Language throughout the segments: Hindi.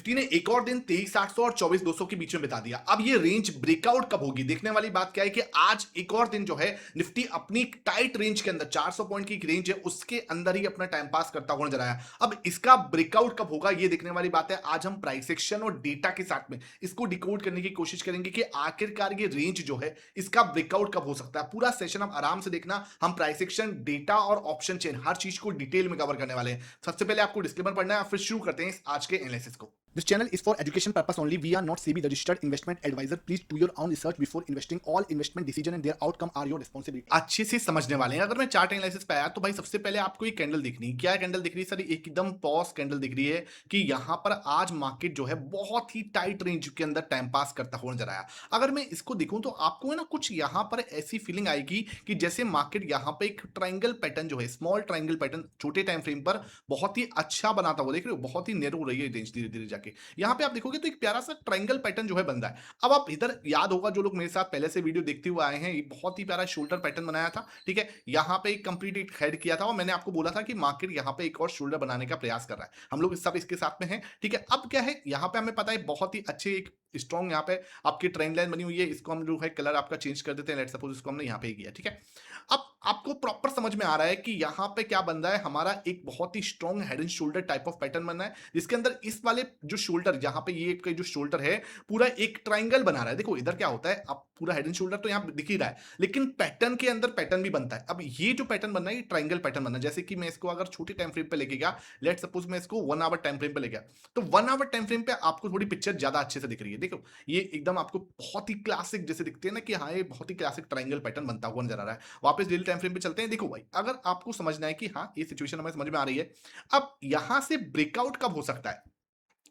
निफ्टी ने एक और दिन 23,800 और 24,200 के बीच में बिता दिया। अब ये रेंज ब्रेकआउट कब होगी? देखने वाली बात क्या है कि आज एक और दिन जो है निफ्टी अपनी टाइट रेंज के अंदर 400 पॉइंट की रेंज है उसके अंदर ही अपना टाइम पास करता हुआ नजर आया। अब इसका ब्रेकआउट कब होगा ये देखने वाली बात है। आज हम प्राइस एक्शन और डेटा के साथ में इसको डिकोड करने की कोशिश करेंगे कि आखिरकार ये रेंज जो है इसका ब्रेकआउट कब हो सकता है। पूरा सेशन आप आराम से देखना, हम प्राइस एक्शन, डेटा और ऑप्शन चेन हर चीज को डिटेल में कवर करने वाले हैं। सबसे पहले आपको डिस्क्लेमर पढ़ना है, फिर शुरू करते हैं आज के एनालिसिस को। This channel is for education purpose only. We are not SEBI registered investment advisor. Please do your own research before investing. All investment decision and their outcome are your responsibility. अच्छे से समझने वाले हैं। अगर मैं चार्ट एनालिसिस पे आया तो भाई सबसे पहले आपको ये कैंडल दिख रही है। क्या कैंडल दिख रही है सर? एकदम पॉज कैंडल दिख रही है कि यहाँ पर आज मार्केट जो है बहुत ही टाइट रेंज के अंदर टाइम पास करता हुआ नजर आया। अगर मैं इसको देखूं तो आपको है ना कुछ यहाँ पर ऐसी फीलिंग आएगी कि जैसे मार्केट यहाँ पे एक ट्राइंगल पैटर्न जो है, स्मॉल ट्राइंगल पैटर्न छोटे टाइम फ्रेम पर बहुत ही अच्छा बनाता हुआ देख रहे हो। बहुत ही नैरो हो रही है रेंज धीरे धीरे जाके। यहाँ पे आप देखोगे तो एक प्यारा सा ट्रायंगल पैटर्न जो है बन रहा है। अब आप इधर याद होगा जो लोग मेरे साथ पहले से वीडियो देखते हुए आए हैं, ये बहुत ही प्यारा शोल्डर पैटर्न बनाया था। ठीक है, यहाँ पे एक कंप्लीट एक हेड किया था और मैंने आपको बोला था कि मार्केट यहाँ पे एक और शोल्डर बनाने का प्रयास कर रहा है। हम लोग सब इसके साथ में हैं। ठीक है, अब क्या है यहाँ पे हमें पता है बहुत ही अच्छे एक स्ट्रॉन्ग यहाँ पे आपकी ट्रेंड लाइन बनी हुई है। इसको हम जो है कलर आपका चेंज कर देते हैं। लेट्स सपोज इसको हमने यहाँ पे किया। ठीक है, अब आपको प्रॉपर समझ में आ रहा है कि यहाँ पे क्या बन रहा है। हमारा एक बहुत ही strong head and shoulder type of pattern बन रहा है जिसके अंदर इस वाले जो शोल्डर यहाँ पे ये जो शोल्डर है पूरा एक ट्राइंगल बना रहा है। देखो इधर क्या होता है, अब पूरा हेड एंड शोल्डर तो यहाँ दिख ही रहा है लेकिन पैटर्न के अंदर पैटर्न भी बनता है। अब ये जो पैटर्न बन रहा है ये ट्राइंगल पैटर्न बनना है। जैसे कि मैं इसको अगर छोटे टाइम फ्रेम पे लेके गया, लेट सपोज मैं इसको 1 आवर टाइम फ्रेम पे ले गया, तो 1 आवर टाइम फ्रेम पे आपको थोड़ी पिक्चर ज्यादा अच्छे से दिख रही है। देखो ये एकदम आपको बहुत ही क्लासिक जैसे दिखते हैं ना कि हाँ ये बहुत ही क्लासिक ट्राइंगल पैटर्न बनता हुआ नजर आ रहा है। वापस डेली टाइम फ्रेम पे चलते हैं। देखो भाई अगर आपको समझना है कि हाँ ये सिचुएशन हमें समझ में आ रही है, अब यहां से ब्रेकआउट कब हो सकता है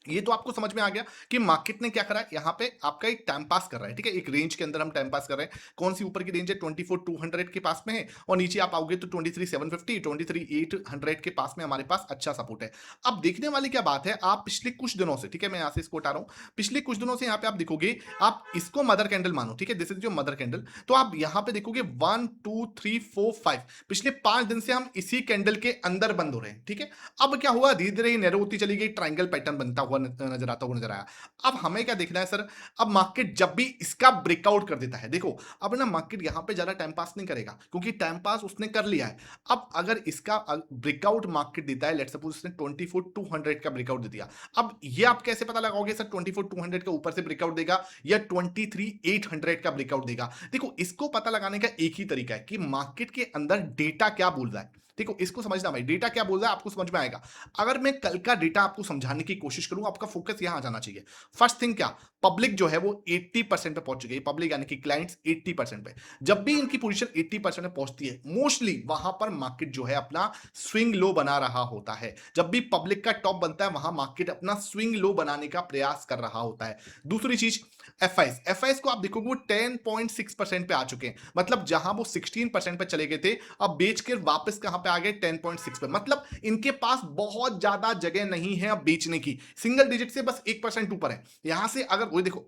ये तो आपको समझ में आ गया कि मार्केट ने क्या करा है। यहाँ पे आपका एक टाइम पास कर रहा है। ठीक है, एक रेंज के अंदर हम टाइम पास कर रहे हैं। कौन सी ऊपर की रेंज है? 24,200 के पास में है और नीचे आप आओगे तो 23,750, 23,800 के पास में हमारे पास अच्छा सपोर्ट है। अब देखने वाली क्या बात है, आप पिछले कुछ दिनों से, ठीक है मैं यहाँ से इसको हटा रहा हूँ, पिछले कुछ दिनों से यहाँ पे आप देखोगे, आप इसको मदर कैंडल मानो। ठीक है, दिस इज जो मदर कैंडल, तो आप यहाँ पे देखोगे 1 2 3 4 5 पिछले 5 दिन से हम इसी कैंडल के अंदर बंद हो रहे हैं। ठीक है, अब क्या हुआ, धीरे धीरे नैरो होती चली गई, ट्राइंगल पैटर्न बनता हुआ नजर आता हुआ नजर आया। अब हमें क्या देखना है सर, अब मार्केट जब भी इसका ब्रेकआउट कर देता है, देखो अब ना मार्केट यहां पे ज्यादा टाइम पास नहीं करेगा क्योंकि टाइम पास उसने कर लिया है। अब अगर इसका ब्रेकआउट मार्केट देता है, लेट्स सपोज इसने 24,200 का ब्रेकआउट दे दिया, अब ये आप कैसे पता लगाओगे सर 24,200 का ऊपर से ब्रेकआउट देगा या 23,800 का ब्रेकआउट देगा? देखो इसको पता लगाने का एक ही तरीका है कि मार्केट के अंदर डेटा क्या बोल रहा है। देखो इसको समझना भाई, डेटा क्या बोल रहा है आपको समझ में आएगा। अगर मैं कल का डेटा आपको समझाने की कोशिश करूं, आपका फोकस यहां आ जाना चाहिए। फर्स्ट थिंग क्या, पब्लिक जो है वो 80% पे पहुंच चुकी है। पब्लिक यानी कि क्लाइंट्स 80% पे, जब भी इनकी पोजीशन 80% पे पहुंचती है मोस्टली वहां पर मार्केट जो है अपना स्विंग लो बना रहा होता है। जब भी पब्लिक का टॉप बनता है वहां मार्केट अपना स्विंग लो बनाने का प्रयास कर रहा होता है। दूसरी चीज एफआईएस को आप देखोगे वो 10.6% पे आ चुके हैं। मतलब जहां वो 16% पे चले गए थे, अब बेच के वापस कहां पे आ गए? 10.6 पे। मतलब इनके पास बहुत ज्यादा जगह नहीं है अब बेचने की, सिंगल डिजिट से बस 1% ऊपर है। यहां से अगर वो देखो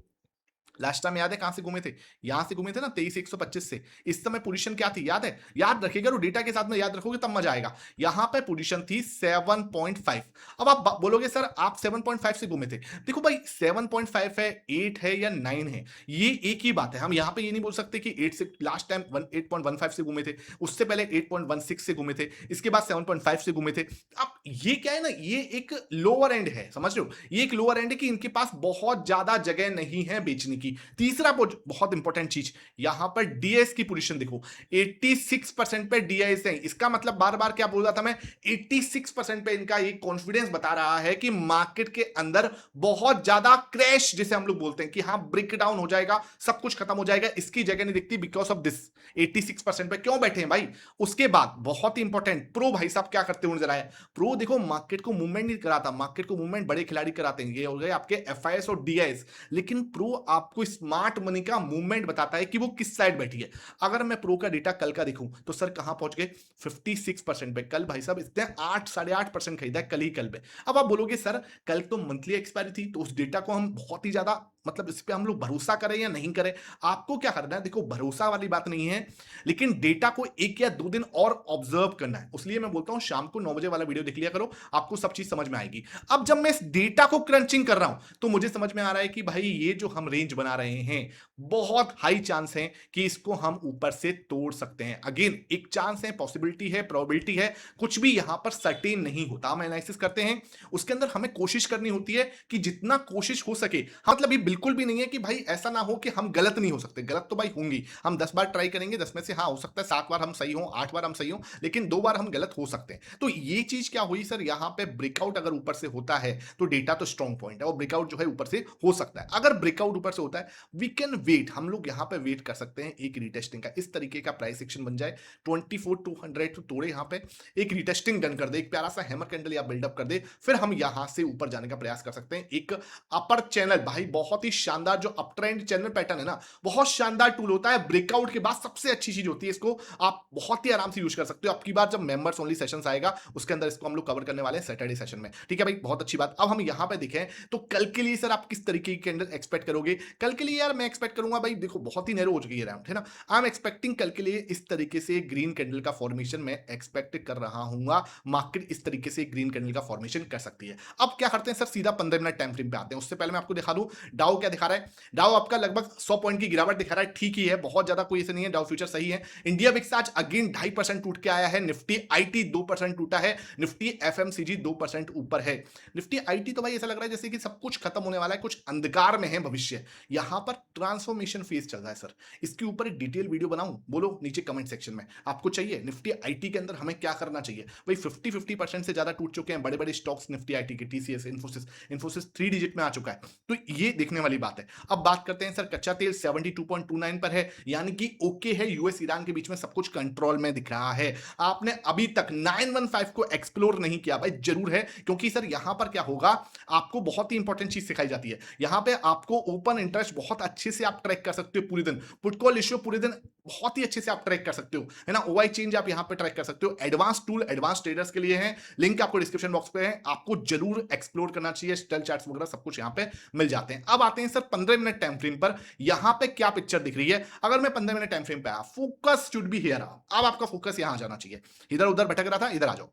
लास्ट टाइम याद है कहां से घूमे थे? यहां से घूमे थे ना 23,125 से। इस समय पोजीशन क्या थी याद है? याद रखिएगा, और डेटा के साथ में याद रखोगे तब मजा आएगा। यहां पे पोजीशन थी 7.5। अब आप बोलोगे सर आप 7.5 से घूमे थे। देखो भाई 7.5 है, 8 है या 9 है, ये एक ही बात है। हम यहां पे ये नहीं बोल सकते कि 8 से, लास्ट टाइम 8.15 से घूमे थे, उससे पहले 8.16 से घूमे थे, इसके बाद 7.5 से घूमे थे। अब ये क्या है ना, ये एक लोअर एंड है, समझ रहे हो? ये एक लोअर एंड है कि इनके पास बहुत ज्यादा जगह नहीं है बेचने की। तीसरा बहुत इंपॉर्टेंट चीज, यहां पर डीएस की पोजीशन देखो, 86% पे डीएस है। इसका मतलब बार बार क्या बोल रहा था मैं, 86% पे इनका ये कॉन्फिडेंस बता रहा है कि मार्केट के अंदर बहुत ज्यादा क्रैश, जिसे हम लोग बोलते हैं कि हाँ ब्रेक डाउन हो जाएगा, सब कुछ खत्म हो जाएगा, इसकी जगह नहीं दिखती। बिकॉज ऑफ दिस 86% पे क्यों बैठे हैं भाई? उसके बाद बहुत ही इंपॉर्टेंट, प्रो भाई साहब क्या करते हुए नजर आए? प्रो देखो मार्केट को मूवमेंट नहीं कराता, मार्केट को मूवमेंट बड़े खिलाड़ी कराते हैं। ये हो गए आपके एफआईएस और डीआईएस, लेकिन प्रो आपको आपको स्मार्ट मनी का मूवमेंट बताता है कि वो किस साइड बैठी है। अगर मैं प्रो का डेटा कल का देखूं तो सर कहां पहुंच गए 56% पे। कल भाई साहब इसने 8 8.5% खरीदा है, कल ही कल पे। अब आप बोलोगे सर कल तो मंथली एक्सपायरी थी तो उस डेटा को हम बहुत ही ज्यादा मतलब इस पे हम लोग भरोसा करें या नहीं करें। आपको क्या करना है, देखो भरोसा वाली बात नहीं है, लेकिन डेटा को 1 या 2 दिन और ऑब्जर्व करना है। इसलिए मैं बोलता हूं शाम को 9 बजे वाला वीडियो देख लिया करो, आपको सब चीज समझ में आएगी। अब जब मैं इस डेटा को क्रंचिंग कर रहा हूं तो मुझे समझ में आ रहा है कि भाई ये जो हम रेंज बना रहे हैं बहुत हाई चांस है कि इसको हम ऊपर से तोड़ सकते हैं। अगेन एक चांस है, पॉसिबिलिटी है, प्रोबेबिलिटी है, कुछ भी यहां पर सर्टेन नहीं होता। हम एनालिसिस करते हैं उसके अंदर हमें कोशिश करनी होती है कि जितना कोशिश हो सके, मतलब ये बिल्कुल भी नहीं है कि भाई ऐसा ना हो कि हम गलत नहीं हो सकते, गलत तो भाई होंगी। हम 10 बार ट्राई करेंगे, 10 में से हाँ हो सकता है 7 बार हम सही हो, 8 बार हम सही हो, लेकिन 2 बार हम गलत हो सकते हैं। तो ये चीज क्या हुई सर, यहां पे ब्रेकआउट अगर ऊपर से होता है तो डेटा तो स्ट्रॉन्ग पॉइंट है और ब्रेकआउट जो है ऊपर से हो सकता है। अगर ब्रेकआउट ऊपर से होता है वी कैन वेट, हम लोग यहां पे वेट कर सकते हैं एक रिटेस्टिंग का, इस तरीके का प्राइस एक्शन बन जाए 24,200 तो तोड़े, यहां पे एक रिटेस्टिंग डन कर दे, एक प्यारा सा हैमर कैंडल या बिल्डअप कर दे, फिर हम यहां से ऊपर जाने का प्रयास कर सकते हैं। एक अपर चैनल भाई बहुत ही शानदार, जो अप ट्रेंड चैनल पैटर्न है ना, बहुत शानदार टूल होता है। ब्रेकआउट के बाद सबसे अच्छी चीज होती है, इसको आप बहुत ही आराम से यूज कर सकते हो। आपकी बार जब मेंबर्स ओनली सेशंस आएगा उसके अंदर इसको हम लोग कवर करने वाले हैं सैटरडे सेशन में, ठीक है भाई, बहुत अच्छी बात। अब हम यहां पे देखें तो कल के लिए सर आप किस तरीके की कैंडल एक्सपेक्ट करोगे? कल के लिए यार मैं एक्सपेक्ट करूंगा भाई, देखो बहुत ही नैरो हो चुकी है राउंड, है ना। आई एम एक्सपेक्टिंग कल के लिए इस तरीके से ग्रीन कैंडल का फॉर्मेशन मैं एक्सपेक्ट कर रहा हूं। मार्केट इस तरीके से ग्रीन कैंडल का फॉर्मेशन कर सकती है। अब क्या करते हैं सर, सीधा 15 मिनट टाइम फ्रेम पे आते हैं। उससे पहले मैं आपको दिखा दूं डाउ क्या दिखा रहा है। डाउ आपका लगभग 100 पॉइंट की गिरावट दिखा रहा है, ठीक ही है, बहुत ज्यादा कोई ऐसे नहीं है, डाउ फ्यूचर सही है। इंडिया विक्स आज अगेन 2.5% टूट के आया है। निफ्टी आईटी 2% टूटा है। निफ्टी एफएमसीजी 2% ऊपर है। निफ्टी आईटी तो भाई ऐसा लग रहा है जैसे कि सब कुछ खत्म होने वाला है, कुछ अंधकार में है भविष्य। यहां पर ट्रांसफॉर्मेशन फेज चल रहा है सर। इसके ऊपर एक डिटेल वीडियो बनाऊं, बोलो नीचे कमेंट सेक्शन में आपको चाहिए। निफ्टी आईटी के अंदर हमें क्या करना चाहिए भाई, 50% से ज्यादा टूट चुके हैं बड़े बड़े स्टॉक्स निफ्टी आईटी के, टीसीएस, इन्फोसिस 3 डिजिट में आ चुका है, तो ये देखने वाली बात है। अब बात करते हैं सर, कच्चा तेल 72.29 पर है, यानी कि ओके है, यूएस ईरान के बीच में सब कुछ कंट्रोल में दिख रहा है। आपने अभी तक 915 को एक्सप्लोर नहीं किया भाई, जरूर है, क्योंकि सर यहां पर क्या होगा, आपको बहुत ही इंपॉर्टेंट चीज सिखाई जाती है। यहां पे आपको ओपन इंटरेस्ट बहुत अच्छे से आप ट्रैक कर सकते हो पूरे दिन, पुट कॉल रेशियो पूरे दिन बहुत ही अच्छे से आप ट्रैक कर सकते हो, है ना। ओवाई चेंज आप यहां पे ट्रैक कर सकते हो। एडवांस टूल एडवांस ट्रेडर्स के लिए है, लिंक आपको डिस्क्रिप्शन बॉक्स पे है, आपको जरूर एक्सप्लोर करना चाहिए। स्टेल चार्ट्स वगैरह सब कुछ यहां पे मिल जाते हैं। अब आते हैं सर 15 मिनट टाइम फ्रेम पर, यहां पे क्या पिक्चर दिख रही है। अगर मैं 15 मिनट टाइम फ्रेम पे आया, फोकस शुड बी हियर। अब आपका फोकस यहां आ जाना चाहिए, इधर उधर भटक रहा था, इधर आ जाओ।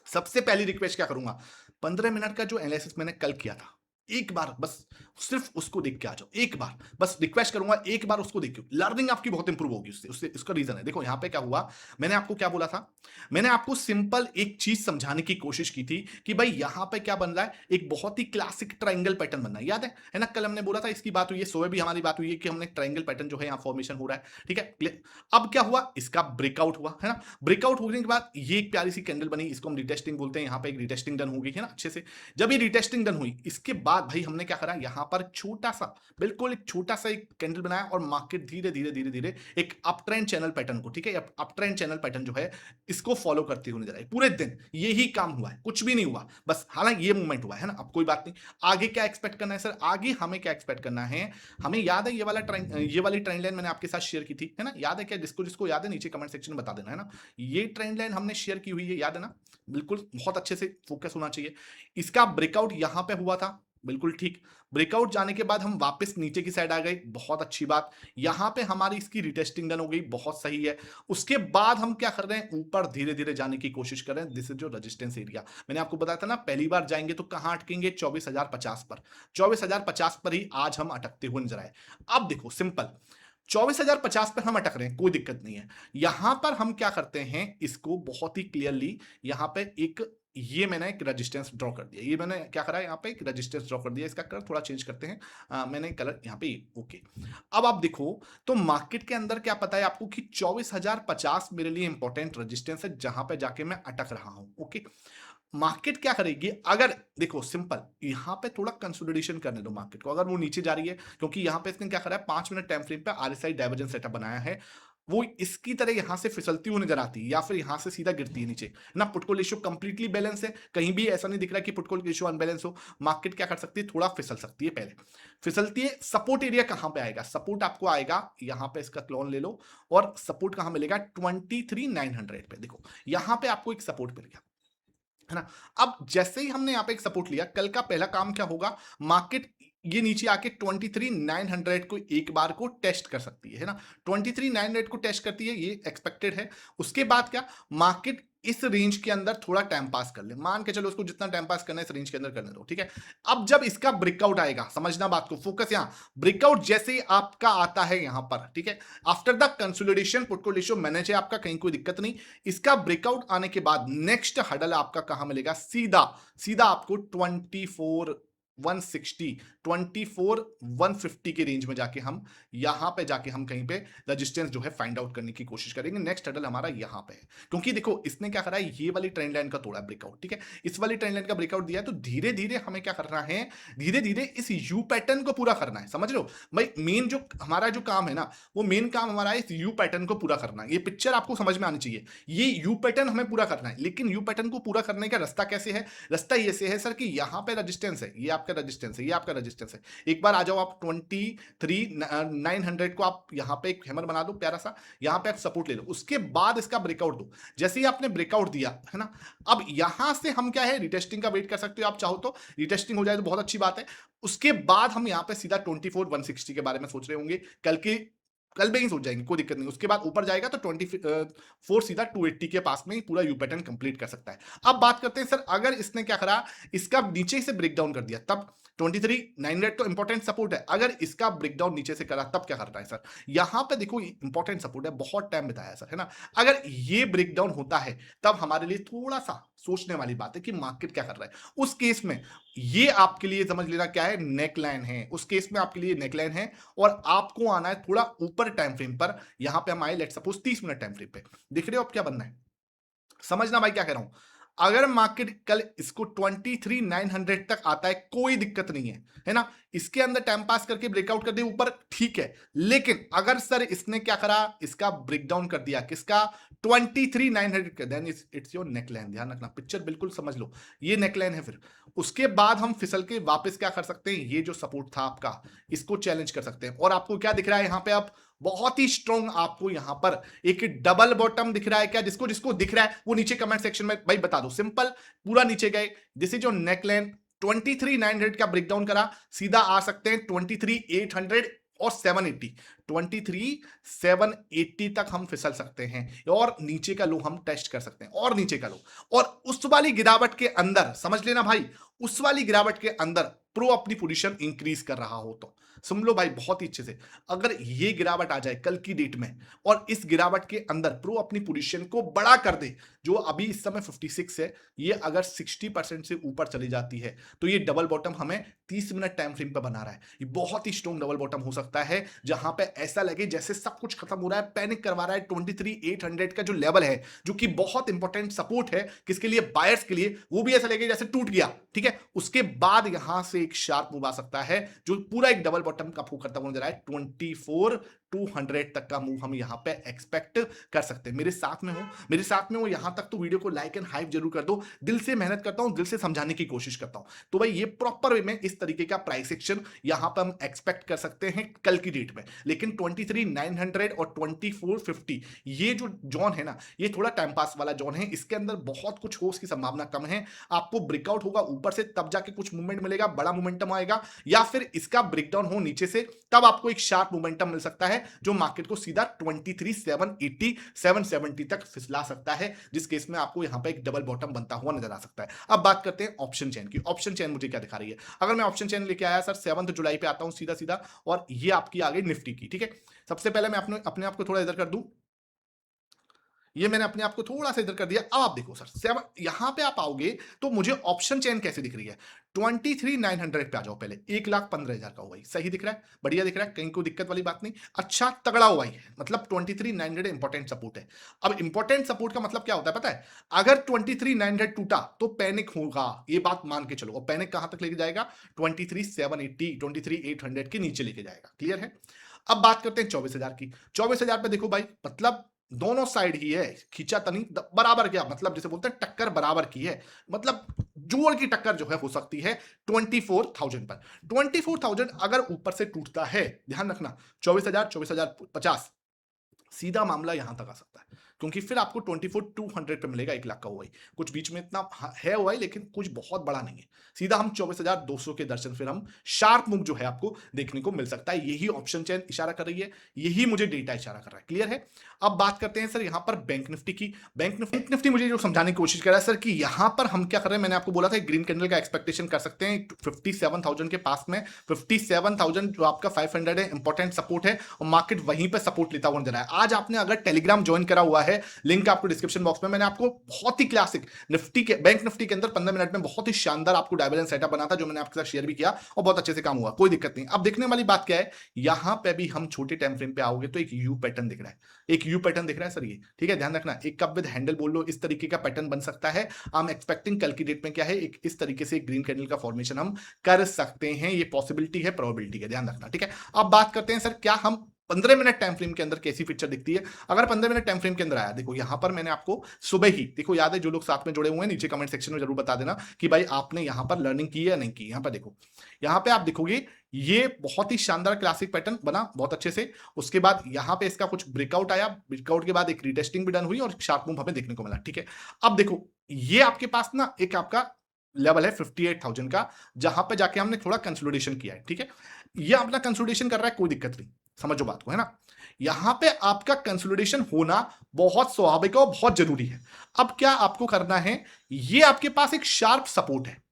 सबसे पहली रिक्वेस्ट क्या करूंगा, 15 मिनट का जो एनालिसिस मैंने कल किया था, एक बार बस सिर्फ उसको देख के आ जाओ। एक बार बस रिक्वेस्ट करूंगा, एक बार उसको देखियो, लर्निंग आपकी बहुत इंप्रूव होगी उससे। उससे इसका रीजन है, देखो यहां पे क्या हुआ, मैंने आपको क्या बोला था, मैंने आपको सिंपल एक चीज समझाने की कोशिश की थी कि भाई यहां पे क्या बन रहा है, एक बहुत ही क्लासिक ट्रायंगल पैटर्न बनना है, याद है ना। कल हमने बोला था, इसकी बात हुई है, सुबह भी हमारी बात हुई है कि हमने ट्रायंगल पैटर्न जो है यहाँ फॉर्मेशन हो रहा है, ठीक है clear? अब क्या हुआ, इसका ब्रेकआउट हुआ, है ना। ब्रेकआउट होने के बाद ये एक प्यारी सी कैंडल बनी, इसको हम रिटेस्टिंग बोलते हैं। यहाँ पे एक रिटेस्टिंग डन हो गई है ना अच्छे से। जब ये रिटेस्टिंग डन हुई, इसके बाद भाई हमने क्या करा, यहाँ पर छोटा सा, बिल्कुल एक छोटा सा एक कैंडल बनाया और मार्केट धीरे धीरे धीरे धीरे एक अप ट्रेंड चैनल पैटर्न को, ठीक है, अप ट्रेंड चैनल पैटर्न जो है इसको फॉलो करते हुए नजर आई। पूरे दिन यही काम हुआ है, कुछ भी नहीं हुआ, बस हालांकि ये मूवमेंट हुआ है ना। अब कोई बात नहीं, आगे क्या एक्सपेक्ट करना है सर, आगे हमें क्या एक्सपेक्ट करना है, हमें याद है ये वाला ट्रेंड, ये वाली ट्रेंड लाइन मैंने आपके साथ शेयर की थी, है ना, याद है क्या, जिसको जिसको याद है नीचे कमेंट सेक्शन में बता देना, है ना। ये ट्रेंड लाइन हमने शेयर की हुई है, याद है ना, बिल्कुल बहुत अच्छे से फोकस होना चाहिए। इसका ब्रेकआउट यहां पे हुआ था, बिल्कुल ठीक। ब्रेकआउट जाने के बाद हम वापस नीचे की साइड आ गए, बहुत अच्छी बात। यहां पे हमारी इसकी रिटेस्टिंग डन हो गई, बहुत सही है। उसके बाद हम क्या कर रहे हैं, ऊपर धीरे धीरे जाने की कोशिश कर रहे हैं। दिस इज जो रेजिस्टेंस एरिया मैंने आपको बताया था ना, पहली बार जाएंगे तो कहां अटकेंगे, 24,050 पर। 24,050 पर ही आज हम अटकते हुए नजर आए। अब देखो सिंपल, 24,050 पर हम अटक रहे हैं, कोई दिक्कत नहीं है। यहां पर हम क्या करते हैं, इसको बहुत ही क्लियरली यहां पे एक, ये मैंने एक रेजिस्टेंस ड्रॉ कर दिया, ये मैंने क्या करा, यहाँ पे एक रेजिस्टेंस ड्रॉ कर दिया। इसका कलर थोड़ा चेंज करते हैं, मैंने कलर यहाँ पे, ओके। अब आप देखो तो मार्केट के अंदर क्या पता है आपको कि 24,050 मेरे लिए इंपॉर्टेंट रेजिस्टेंस है, जहां पे जाके मैं अटक रहा हूं, ओके। मार्केट क्या करेगी, अगर देखो सिंपल, यहां पे थोड़ा कंसोलिडेशन करने दो मार्केट को, अगर वो नीचे जा रही है, क्योंकि यहां पे इसने क्या करा है, 5 मिनट टाइम फ्रेम पे आरएसआई डाइवर्जेंस सेटअप बनाया है। वो इसकी तरह यहां से फिसलती हुई नजर आती है या फिर यहां से सीधा गिरती है नीचे ना। Put call ratio completely balance है, कहीं भी ऐसा नहीं दिख रहा कि पुट कॉल रेशियो अनबैलेंस हो। मार्केट क्या कर सकती है, थोड़ा फिसल सकती है, पहले फिसलती है। सपोर्ट एरिया कहां पे आएगा, सपोर्ट आपको आएगा यहां पे, इसका क्लोन ले लो, और सपोर्ट कहां मिलेगा 23,900 पे। देखो यहां पे आपको एक सपोर्ट मिल गया, है ना। अब जैसे ही हमने यहाँ पे एक सपोर्ट लिया, कल का पहला काम क्या होगा, मार्केट ये नीचे आके 23,900 को एक बार को टेस्ट कर सकती है ना। 23,900 को टेस्ट करती है, ये एक्सपेक्टेड है। उसके बाद क्या, मार्केट इस रेंज के अंदर थोड़ा टाइम पास कर ले, मान के चलो उसको जितना टाइम पास करना है इस रेंज के अंदर करने दो, ठीक है। अब जब इसका ब्रेकआउट आएगा, समझना बात को, फोकस यहां, ब्रेकआउट जैसे ही आपका आता है यहां पर, ठीक है, after the consolidation put call ratio manage है आपका, कहीं कोई दिक्कत नहीं। इसका ब्रेकआउट आने के बाद नेक्स्ट हडल आपका कहां मिलेगा, सीधा सीधा आपको 24,160 24,150 के रेंज में जाके हम यहां पे जाके हम कहीं पे रेजिस्टेंस जो है फाइंड आउट करने की कोशिश करेंगे। नेक्स्ट हडल हमारा यहां पे है, क्योंकि देखो इसने क्या करा है, ये वाली ट्रेंड लाइन का तोड़ा ब्रेकआउट, ठीक है, इस वाली ट्रेंड लाइन का ब्रेकआउट दिया है, तो धीरे धीरे हमें क्या करना है, धीरे धीरे इस यू पैटर्न को पूरा करना है, समझ रहे हो भाई। मेन जो हमारा जो काम है ना, वो मेन काम हमारा है इस यू पैटर्न को पूरा करना है। ये पिक्चर आपको समझ में आनी चाहिए, ये यू पैटर्न हमें पूरा करना है। लेकिन यू पैटर्न को पूरा करने का रास्ता कैसे है, रास्ता ये से है सर कि यहां पे रेजिस्टेंस है, ये आपका रेजिस्टेंस है, ये आपका रेजिस्टेंस है। एक बार आ जाओ आप 23,900 को आप यहां पे एक हैमर बना दो प्यारा सा, यहां पे आप सपोर्ट ले लो, उसके बाद इसका ब्रेकआउट दो। जैसे ही आपने ब्रेकआउट दिया है ना, अब यहां से हम क्या है, रिटेस्टिंग का वेट कर सकते हो आप चाहो तो, रिटेस्टिंग हो जाए तो बहुत अच्छी बात है। उसके बाद हम यहां पे सीधा 24,160 के बारे में सोच रहे होंगे, कल में ही सोच जाएंगे, कोई दिक्कत नहीं। उसके बाद ऊपर जाएगा तो 24 सीधा 280 के पास में ही पूरा यू पैटर्न कंप्लीट कर सकता है। अब बात करते हैं सर, अगर इसने क्या करा, इसका नीचे से ब्रेक डाउन कर दिया, तब 23,900 तो इंपॉर्टेंट सपोर्ट है, अगर इसका ब्रेकडाउन नीचे से करा तब क्या करना है सर, यहां पे देखो इंपॉर्टेंट सपोर्ट है, बहुत टाइम बिताया सर, है ना। अगर ये ब्रेकडाउन होता है तब हमारे लिए थोड़ा सा सोचने वाली बात है कि मार्केट क्या कर रहा है। उस केस में ये आपके लिए समझ लेना क्या है, नेकलाइन है, उस केस में आपके लिए नेकलाइन है, और आपको आना है थोड़ा ऊपर टाइम फ्रेम पर। यहां पे हम आए let suppose 30 minute time frame पे, देख रहे हो आप क्या बनना है, समझना भाई क्या कह रहा हूं। अगर मार्केट कल इसको 23,900 तक आता है, कोई दिक्कत नहीं है ना, इसके अंदर टाइम पास करके ब्रेकआउट कर दे ऊपर, ठीक है। लेकिन अगर सर इसने क्या करा, इसका ब्रेकडाउन कर दिया किसका, 23,900 का, देन इट्स योर नेकलाइन। ध्यान रखना, पिक्चर बिल्कुल समझ लो, ये नेकलाइन है। फिर उसके बाद हम फिसल के वापस क्या कर सकते हैं, ये जो सपोर्ट था आपका, इसको चैलेंज कर सकते हैं। और आपको क्या दिख रहा है यहां पे, आप बहुत ही स्ट्रॉन्ग आपको यहां पर एक डबल बॉटम दिख रहा है क्या, जिसको जिसको दिख रहा है वो नीचे कमेंट सेक्शन में भाई बता दो, सिंपल, पूरा नीचे गए। दिस इज योर नेकलाइन, 23,900 का ब्रेकडाउन करा, सीधा आ सकते हैं 23,800 और 780, 23,780 तक हम फिसल सकते हैं, और नीचे का लो हम टेस्ट कर सकते हैं, और नीचे का लो। और उस वाली गिरावट के अंदर समझ लेना भाई, उस वाली गिरावट के अंदर प्रो अपनी पोजीशन इंक्रीज कर रहा हो तो सुन लो भाई बहुत ही अच्छे से, अगर ये गिरावट आ जाए कल की डेट में, और इस गिरावट के अंदर प्रो अपनी पोजीशन को बड़ा कर दे, जो अभी इस समय 56 है, ये अगर 60% से ऊपर चली जाती है, तो ये डबल बॉटम हमें 30 मिनट टाइम फ्रेम पर बना रहा है। ये बहुत ही स्ट्रॉन्ग डबल बॉटम हो सकता है, जहां पे ऐसा लगे जैसे सब कुछ खत्म हो रहा है, पैनिक करवा रहा है। 23,800 का जो लेवल है, जो कि बहुत इंपॉर्टेंट सपोर्ट है किसके लिए, बायर्स के लिए, वो भी ऐसा लगे जैसे टूट गया, ठीक है। उसके बाद यहां से एक शार्प मूव आ सकता है, जो पूरा एक डबल बॉटम का फूक करता हुआ नजर आए, 24,200 तक का मूव हम यहां पे एक्सपेक्ट कर सकते हैं। मेरे साथ में हो, मेरे साथ में हो यहां तक, तो वीडियो को लाइक एंड हाइप जरूर कर दो। दिल से मेहनत करता हूं, दिल से समझाने की कोशिश करता हूं। तो भाई ये प्रॉपर वे में इस तरीके का प्राइस एक्शन यहां पर हम एक्सपेक्ट कर सकते हैं कल की डेट में। लेकिन 23,900 और 2450 ये जो जोन है ना, ये थोड़ा टाइम पास वाला जोन है, इसके अंदर बहुत कुछ हो उसकी संभावना कम है। आपको ब्रेकआउट होगा ऊपर से, तब जाके कुछ मूवमेंट मिलेगा, बड़ा मोमेंटम आएगा, या फिर इसका ब्रेकडाउन हो नीचे से, तब आपको एक शार्प मोमेंटम मिल सकता है, जो मार्केट को सीधा 23,780 770 तक फिसला सकता है, जिस केस में आपको यहां पे एक डबल बॉटम बनता हुआ नजर आ सकता है। अब बात करते हैं ऑप्शन चेन की। ऑप्शन चेन मुझे क्या दिखा रही है, अगर मैं ऑप्शन चेन लेके आया सर 7 जुलाई पे आता हूं सीधा सीधा, और ये आपकी आ गई निफ्टी की, ठीक है। सबसे पहले मैं अपने आप को थोड़ा इधर कर दूं, ये मैंने अपने आप को थोड़ा सा इधर कर दिया। अब आप देखो सर, सेवन यहां पे आप आओगे तो मुझे ऑप्शन चेन कैसे दिख रही है, 23,900 पे आ जाओ पहले, 1,15,000 का हुआ, सही दिख रहा है, बढ़िया दिख रहा है, कहीं कोई दिक्कत वाली बात नहीं, अच्छा तगड़ा हुआ है, मतलब 23,900 इंपॉर्टेंट सपोर्ट है। अब इंपॉर्टेंट सपोर्ट का मतलब क्या होता है पता है, अगर 23,900 टूटा तो पैनिक होगा, ये बात मान के चलो, और पैनिक कहां तक लेके जाएगा, 23,780 23,800 के नीचे लेके जाएगा, क्लियर है। अब बात करते हैं 24,000 की। 24,000 पे देखो भाई, मतलब दोनों साइड ही है, खींचा तनी बराबर क्या, मतलब जैसे बोलते हैं टक्कर बराबर की है, मतलब जोड़ की टक्कर जो है हो सकती है 24,000 पर। 24,000 अगर ऊपर से टूटता है, ध्यान रखना, 24,000, 24,050, सीधा मामला यहां तक आ सकता है, क्योंकि फिर आपको 24,200 पे मिलेगा 1 लाख का ओवाई। कुछ बीच में इतना है ओवाई, लेकिन कुछ बहुत बड़ा नहीं है। सीधा हम 24,200 के दर्शन, फिर हम शार्प मूव जो है आपको देखने को मिल सकता है। यही ऑप्शन चेन इशारा कर रही है, यही मुझे डेटा इशारा कर रहा है। क्लियर है? अब बात करते हैं सर यहां पर बैंक निफ्टी की। बैंक निफ्टी मुझे जो समझाने की कोशिश कर रहा है सर, कि यहां पर हम क्या कर रहे हैं, मैंने आपको बोला था ग्रीन कैंडल का एक्सपेक्टेशन कर सकते हैं 57,000 के पास में। 57,000 जो आपका 500 है, इंपॉर्टेंट सपोर्ट है, और मार्केट वहीं पर सपोर्ट लेता हुआ नजर आया। आज आपने अगर टेलीग्राम ज्वाइन करा हुआ है, लिंक आपको डिस्क्रिप्शन बॉक्स में, मैंने आपको बहुत ही क्लासिक निफ्टी के, बैंक निफ्टी के अंदर 15 मिनट में बहुत ही शानदार आपको डायवर्जेंस सेटअप बना था, जो मैंने आपके साथ शेयर भी किया और बहुत अच्छे से काम हुआ, कोई दिक्कत नहीं। अब देखने वाली बात क्या है, यहां पे भी हम छोटे टाइम फ्रेम पे आओगे तो एक यू पैटर्न दिख रहा है, एक यू पैटर्न दिख रहा है सर ये, ठीक है, ध्यान रखना। एक कप विद हैंडल बोल लो, इस तरीके का पैटर्न बन सकता है। आई एम एक्सपेक्टिंग कल की डेट में क्या है, एक इस तरीके से ग्रीन कैंडल का फॉर्मेशन हम कर सकते हैं। ये पॉसिबिलिटी है, प्रोबेबिलिटी है, ध्यान रखना, ठीक है। अब बात करते हैं सर, क्या हम 15 मिनट टाइम फ्रेम के अंदर कैसी पिक्चर दिखती है। अगर 15 मिनट टाइम फ्रेम के अंदर आया, देखो यहां पर मैंने आपको सुबह ही, देखो याद है, जो लोग साथ में जुड़े हुए हैं नीचे कमेंट सेक्शन में जरूर बता देना कि भाई आपने यहां पर लर्निंग की है या नहीं की। यहां पर देखो, यहां पे आप देखोगे ये बहुत ही शानदार क्लासिक पैटर्न बना बहुत अच्छे से। उसके बाद यहां पे इसका कुछ ब्रेकआउट आया, ब्रेकआउट के बाद एक रीटेस्टिंग भी डन हुई और एक शार्प मूव हमें देखने को मिला, ठीक है। अब देखो, ये आपके पास ना एक आपका लेवल है 58,000 का, जहां पे जाके हमने थोड़ा कंसोलिडेशन किया है, ठीक है। ये अपना कंसोलिडेशन कर रहा है, कोई दिक्कत नहीं, समझो बात को, है ना। यहां पे आपका कंसोलिडेशन होना बहुत स्वाभाविक और बहुत जरूरी है। अब क्या आपको करना है, ये आपके पास एक शार्प सपोर्ट है,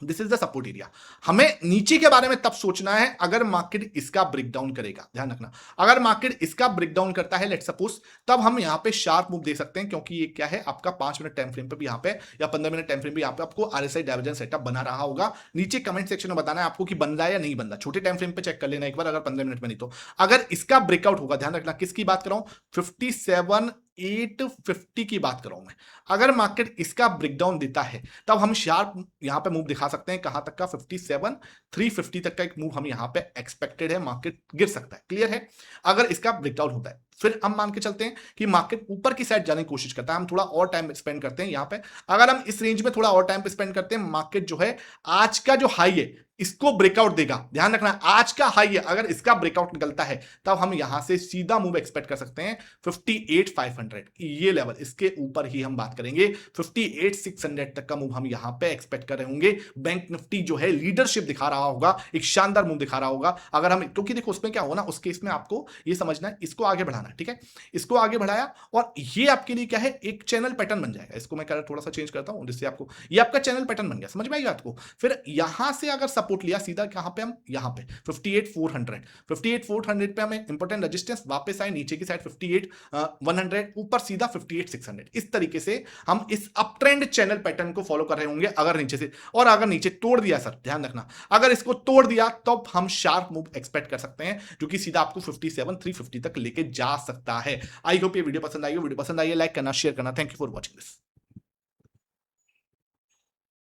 this is the support area. हमें नीचे के बारे में तब सोचना है अगर मार्केट इसका ब्रेकडाउन करेगा, ध्यान रखना। अगर मार्केट इसका ब्रेकडाउन करता है, लेट्स सपोज, तब हम यहां पे शार्प मूव दे सकते हैं, क्योंकि ये क्या है, आपका 5 मिनट टाइम फ्रेम पे भी यहां पे, या 15 मिनट टाइम फ्रेम पे यहां पे आपको आरएसआई डाइवर्जेंस सेटअप बना रहा होगा। नीचे कमेंट सेक्शन में बताना है आपको कि बन रहा है या नहीं बन रहा। छोटे टाइम फ्रेम पे चेक कर लेना एक बार, अगर 15 मिनट में नहीं तो। अगर इसका ब्रेकआउट होगा, ध्यान रखना किसकी बात कर रहा हूं, 57,850 की बात कर रहा हूं मैं। अगर मार्केट इसका ब्रेकडाउन देता है, तब हम शार्प यहां पे मूव दिखा सकते हैं, कहां तक का, 57,350 तक का एक मूव हम यहां पे एक्सपेक्टेड है, मार्केट गिर सकता है। क्लियर है? अगर इसका ब्रेकडाउन होता है, फिर हम मान के चलते हैं कि मार्केट ऊपर की साइड जाने की कोशिश करता है, हम थोड़ा और टाइम स्पेंड करते हैं यहां पे। अगर हम इस रेंज में थोड़ा और टाइम स्पेंड करते हैं, मार्केट जो है आज का जो हाई है इसको ब्रेकआउट देगा, ध्यान रखना, आज का हाई है, अगर इसका ब्रेकआउट निकलता है, तब हम यहां से सीधा मूव एक्सपेक्ट कर सकते हैं 58,500, ये लेवल, इसके ऊपर ही हम बात करेंगे। 58,600 तक का मूव हम यहां पे एक्सपेक्ट कर रहे होंगे। बैंक निफ्टी जो है लीडरशिप दिखा रहा होगा, एक शानदार मूव दिखा रहा होगा। अगर हम, क्योंकि देखो उसमें क्या होगा ना, उस केस में आपको ये समझना है, इसको आगे बढ़ाना है, ठीक है। इसको आगे बढ़ाया और ये आपके लिए क्या है, एक चैनल पैटर्न बन जाएगा। इसको मैं थोड़ा सा चेंज करता हूं, जिससे आपको ये आपका चैनल पैटर्न बन गया, समझ में आई बात को। फिर यहां से अगर सपोर्ट लिया, सीधा कहां पे, हम यहां पे 58,400 पे हमें इंपॉर्टेंट रेजिस्टेंस, वापस आए नीचे की साइड 58,100, ऊपर सीधा 58,600। इस तरीके से हम इस अप ट्रेंड चैनल पैटर्न को फॉलो कर रहे होंगे अगर नीचे से। और अगर नीचे तोड़ दिया सर, ध्यान रखना, अगर इसको तोड़ दिया तो हम शार्प मूव एक्सपेक्ट कर सकते हैं, जो कि सीधा आपको 57,350 तक लेके जा सकता है। आई होप ये वीडियो पसंद आई हो। वीडियो पसंद आई है, लाइक करना, शेयर करना। Thank you for watching this.